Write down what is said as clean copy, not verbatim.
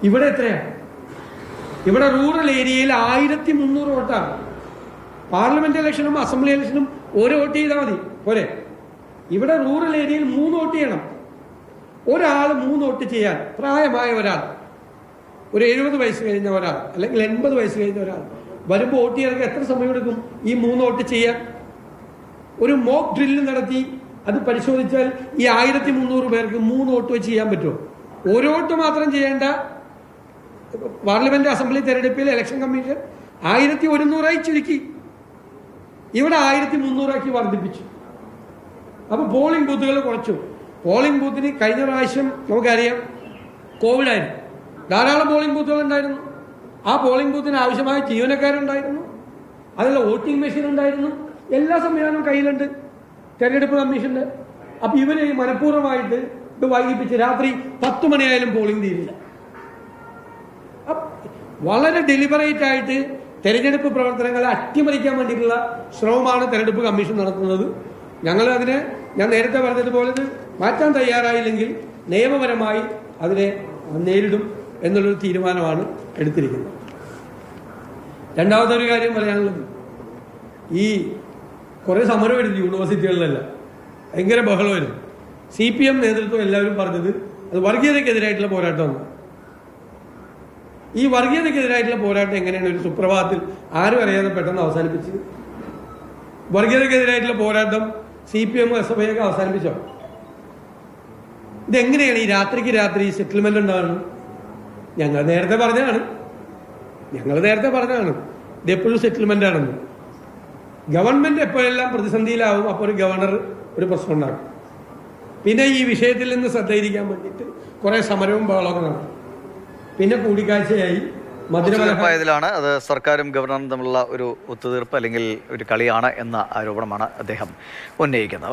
ഇവിടെ എത്രയാണ്? ഇവിടെ റൂറൽ ഏരിയയിൽ 1300 വോട്ടാണ്. പാർലമെന്റ് ഇലക്ഷനും അസംബ്ലി ഇലക്ഷനും ഒരു വോട്ട് ചെയ്താൽ മതി പോരെ. ഇവിടെ റൂറൽ ഏരിയയിൽ 3 വോട്ട് ചെയ്യണം. ഒരാൾ 3 വോട്ട് ചെയ്യാൻ പ്രായമായ ഒരാൾ, ഒരു 70 വയസ്സ് കഴിഞ്ഞ ഒരാൾ അല്ലെങ്കിൽ 80 വയസ്സ് കഴിഞ്ഞ ഒരാൾ വരുമ്പോൾ വോട്ട് ചെയ്യാൻ എത്ര സമയം എടുക്കും ഈ 3 വോട്ട് ചെയ്യാൻ? ഒരു മോക്ക് ഡ്രില്ല് നടത്തി അത് പരിശോധിച്ചാൽ ഈ 1300 പേർക്ക് 3 വോട്ട് വെച്ച് ചെയ്യാൻ പറ്റുമോ? ഒരു വോട്ട് മാത്രം ചെയ്യേണ്ട പാർലമെന്റ് അസംബ്ലി തെരഞ്ഞെടുപ്പിൽ ഇലക്ഷൻ കമ്മീഷൻ 1100 ചുരുക്കി, ഇവിടെ 1300 വർദ്ധിപ്പിച്ചു. അപ്പൊ പോളിംഗ് ബൂത്തുകൾ കുറച്ചു. പോളിംഗ് ബൂത്തിന് കഴിഞ്ഞ പ്രാവശ്യം നമുക്കറിയാം കോവിഡ് ആയിരുന്നു, ധാരാളം പോളിംഗ് ബൂത്തുകൾ ഉണ്ടായിരുന്നു. ആ പോളിംഗ് ബൂത്തിന് ആവശ്യമായ ജീവനക്കാരുണ്ടായിരുന്നു, അതിലുള്ള വോട്ടിംഗ് മെഷീൻ ഉണ്ടായിരുന്നു, എല്ലാ സംവിധാനവും കയ്യിലുണ്ട് തെരഞ്ഞെടുപ്പ് കമ്മീഷന്റെ. അപ്പൊ ഇവര് മനഃപൂർവ്വമായിട്ട് ഇത് വൈകിപ്പിച്ച് രാത്രി 10 മണിയായാലും പോളിംഗ് തീരില്ല. വളരെ ഡെലിബറേറ്റ് ആയിട്ട് തെരഞ്ഞെടുപ്പ് പ്രവർത്തനങ്ങളെ അട്ടിമറിക്കാൻ വേണ്ടിയിട്ടുള്ള ശ്രമമാണ് തെരഞ്ഞെടുപ്പ് കമ്മീഷൻ നടത്തുന്നത്. ഞങ്ങൾ അതിനെ, ഞാൻ നേരത്തെ പറഞ്ഞതുപോലെ മാറ്റാൻ തയ്യാറായില്ലെങ്കിൽ നിയമപരമായി അതിനെ നേരിടും എന്നുള്ളൊരു തീരുമാനമാണ് എടുത്തിരിക്കുന്നത്. രണ്ടാമതൊരു കാര്യം പറയാനുള്ളത്, ഈ കുറെ സമരമായിരുന്നു യൂണിവേഴ്സിറ്റികളിലെല്ലാം, ഭയങ്കര ബഹളമായിരുന്നു. CPM നേതൃത്വം എല്ലാവരും പറഞ്ഞത് അത് വർഗീയതയ്ക്കെതിരായിട്ടുള്ള പോരാട്ടമാണ്. ഈ വർഗീയതയ്ക്കെതിരായിട്ടുള്ള പോരാട്ടം എങ്ങനെയാണ് ഒരു സുപ്രഭാതത്തിൽ ആരും അറിയാതെ പെട്ടെന്ന് അവസാനിപ്പിച്ചത്? വർഗീയതയ്ക്കെതിരായിട്ടുള്ള പോരാട്ടം CPM SFI ഒക്കെ അവസാനിപ്പിച്ചോ? ഇതെങ്ങനെയാണ് ഈ രാത്രിക്ക് രാത്രി സെറ്റിൽമെന്റ് ഉണ്ടാകുന്നത്? ഞങ്ങൾ നേരത്തെ പറഞ്ഞതാണ് ഇതെപ്പോഴും സെറ്റിൽമെന്റ് ആണെന്ന്. ഗവൺമെന്റ് എപ്പോഴെല്ലാം പ്രതിസന്ധിയിലാവും അപ്പോൾ ഒരു ഗവർണർ ഒരു പ്രശ്നം ഉണ്ടാകും. പിന്നെ ഈ വിഷയത്തിൽ നിന്ന് ശ്രദ്ധയിരിക്കാൻ വേണ്ടിയിട്ട് കുറെ സമരവും ബഹളമൊക്കെ നടക്കും. പിന്നെ കൂടിക്കാഴ്ചയായി മധുരമായതിലാണ് അത് സർക്കാരും ഗവർണറും തമ്മിലുള്ള ഒരു ഒത്തുതീർപ്പ് അല്ലെങ്കിൽ ഒരു കളിയാണ് എന്ന ആരോപണമാണ് അദ്ദേഹം ഉന്നയിക്കുന്നത്.